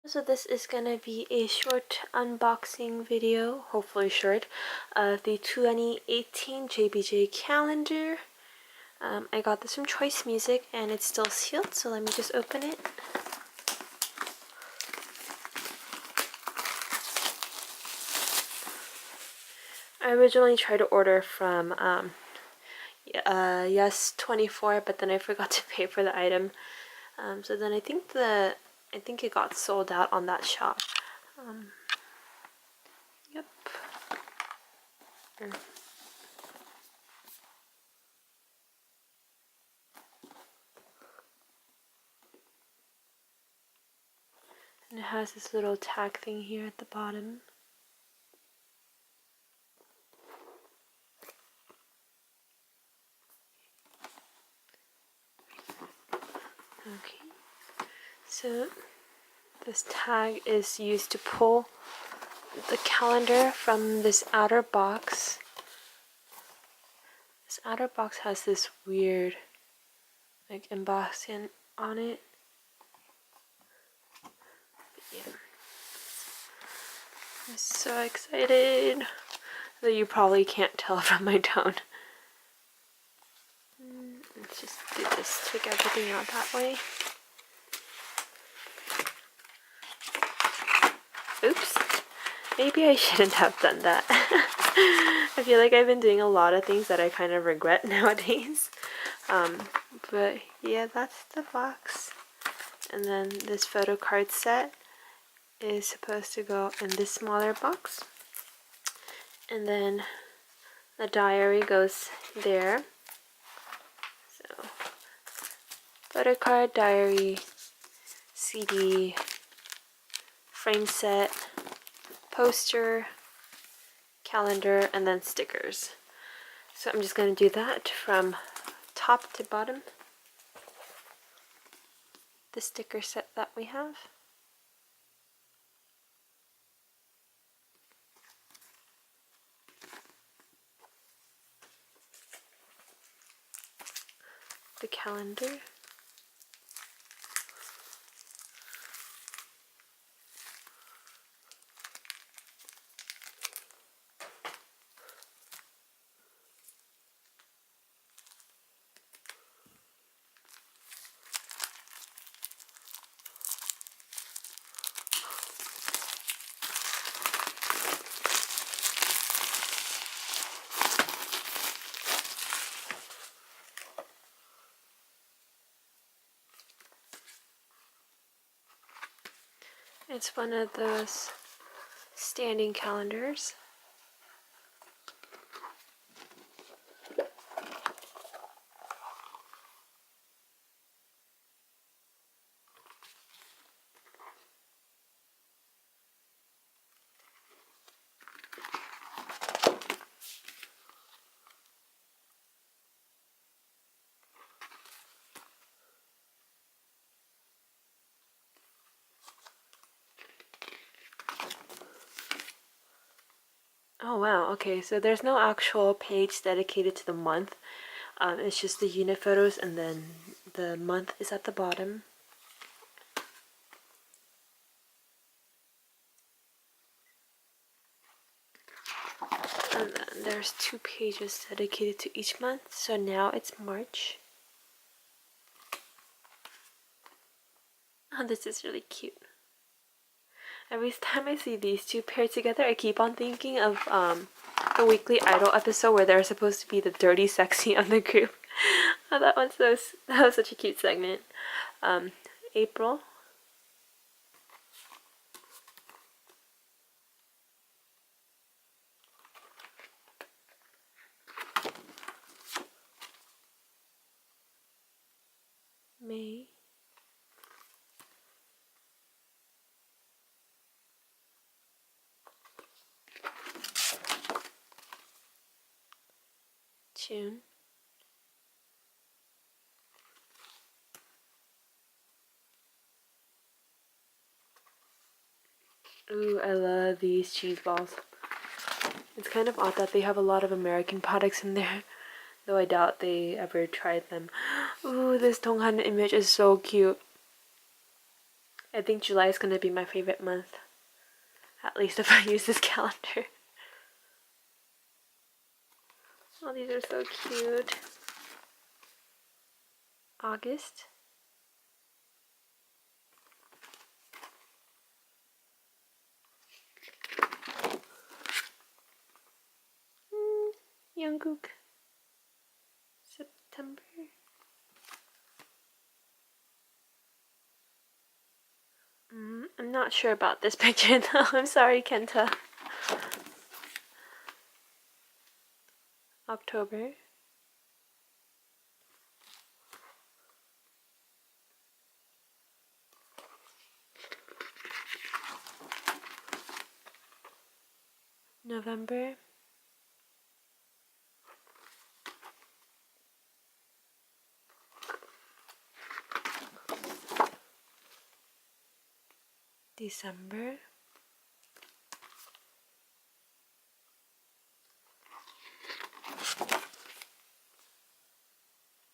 So this is gonna be a short unboxing video, hopefully short, of the 2018 JBJ calendar. I got this from Choice Music and it's still sealed, so let me just open it. I originally tried to order from Yes24, but then I forgot to pay for the item. So then I think it got sold out on that shop. Yep. And it has this little tag thing here at the bottom. Okay, so this tag is used to pull the calendar from this outer box. This outer box has this weird like embossing on it. But yeah, I'm so excited, though you probably can't tell from my tone. Let's just do this, take everything out that way. Oops, maybe I shouldn't have done that. I feel like I've been doing a lot of things that I kind of regret nowadays. But yeah, that's the box. And then this Photocard set is supposed to go in this smaller box. And then the diary goes there. So, Photocard, diary, CD, frame set, poster, calendar, and then stickers. So I'm just going to do that from top to bottom. The sticker set that we have. The calendar. It's one of those standing calendars. Oh wow, okay, so there's no actual page dedicated to the month. It's just the unit photos and then the month is at the bottom. And then there's 2 pages dedicated to each month, so now it's March. Oh, this is really cute. Every time I see these two paired together, I keep on thinking of the Weekly Idol episode where they're supposed to be the dirty sexy on the group. Oh, that was such a cute segment. April. May. June. Ooh, I love these cheese balls. It's kind of odd that they have a lot of American products in there, though I doubt they ever tried them. Ooh, this Donghan image is so cute. I think July is going to be my favorite month. At least if I use this calendar. Oh, these are so cute. August. Jungkook. September. I'm not sure about this picture though. I'm sorry, Kenta. October. November. December.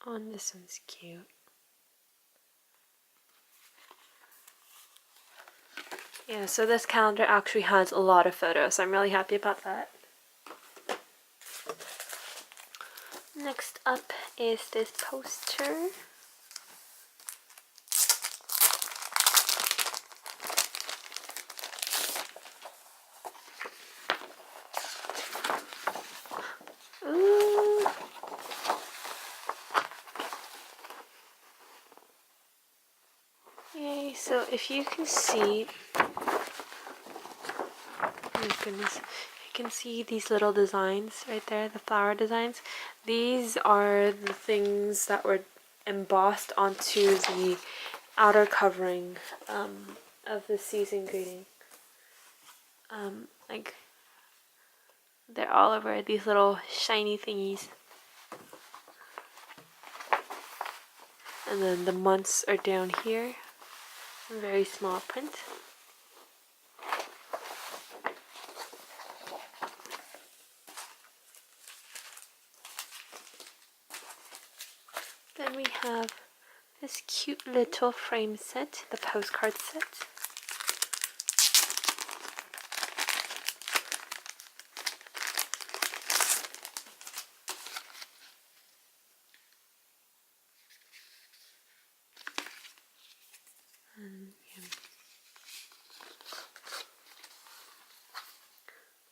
Oh, and this one's cute. Yeah, so this calendar actually has a lot of photos. I'm really happy about that. Next up is this poster. Ooh. Yay, so if you can see, oh my goodness, you can see these little designs right there, the flower designs. These are the things that were embossed onto the outer covering of the season greeting. Like, they're all over, these little shiny thingies. And then the months are down here, very small print. Then we have this cute little frame set, the postcard set.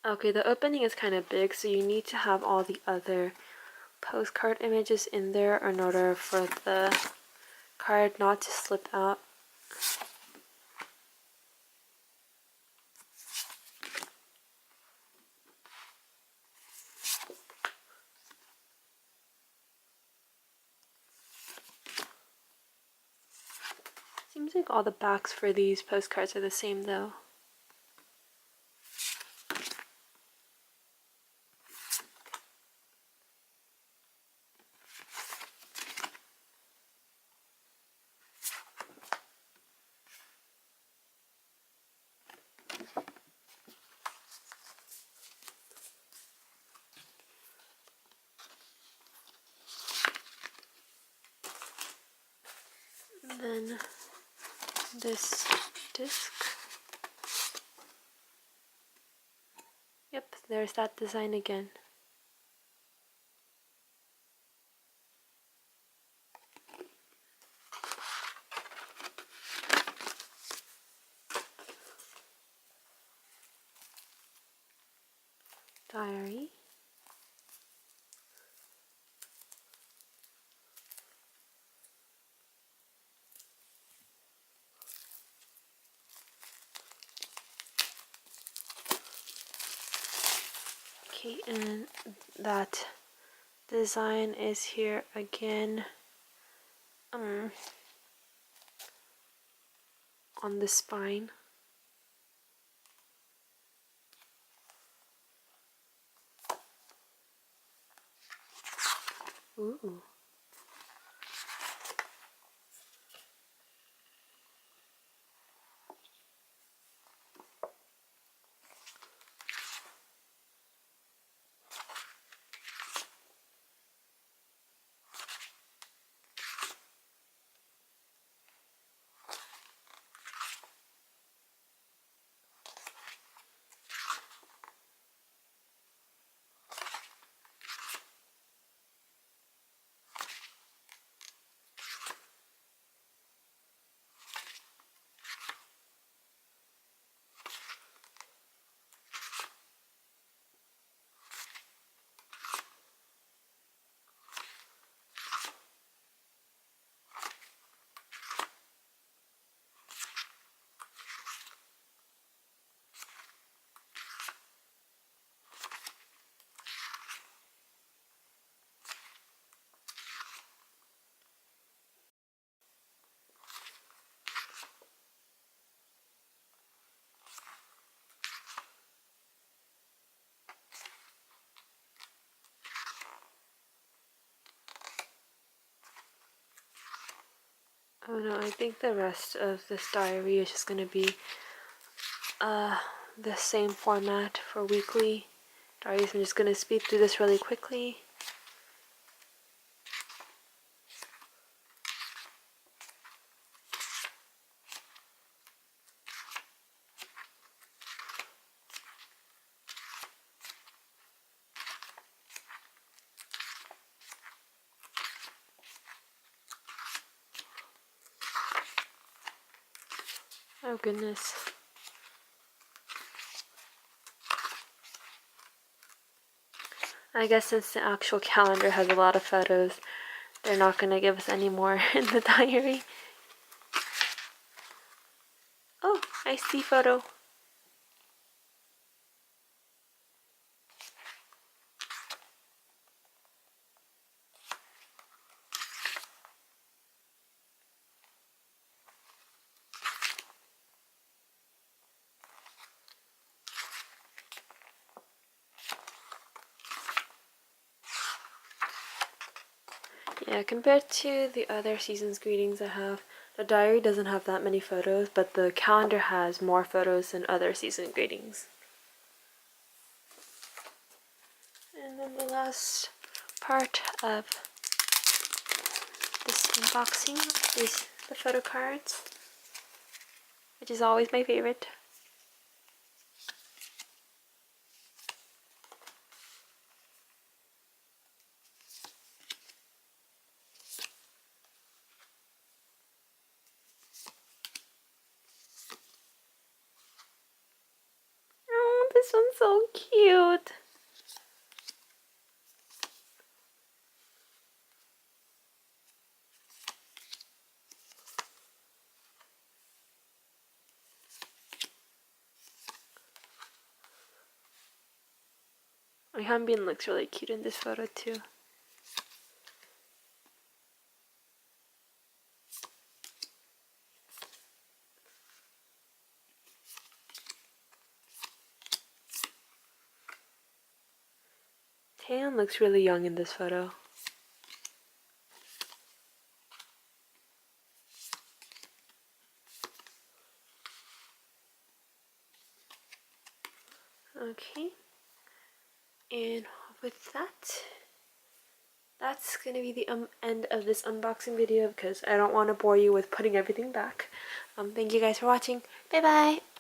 Okay, the opening is kind of big, so you need to have all the other postcard images in there in order for the card not to slip out. Seems like all the backs for these postcards are the same though. And then this disc. Yep, there's that design again. Diary. Okay, and that design is here again on the spine. Ooh. Oh no, I think the rest of this diary is just gonna be the same format for weekly diaries. I'm just gonna speed through this really quickly. Oh goodness. I guess since the actual calendar has a lot of photos, they're not going to give us any more in the diary. Oh, I see photo. Yeah, compared to the other season's greetings I have, the diary doesn't have that many photos, but the calendar has more photos than other season greetings. And then the last part of this unboxing is the photo cards, which is always my favorite. Oh, this one's so cute. Hyunbin looks really cute in this photo too. Taeyeon looks really young in this photo. Okay, and with that, that's gonna be the end of this unboxing video because I don't want to bore you with putting everything back. Thank you guys for watching. Bye bye!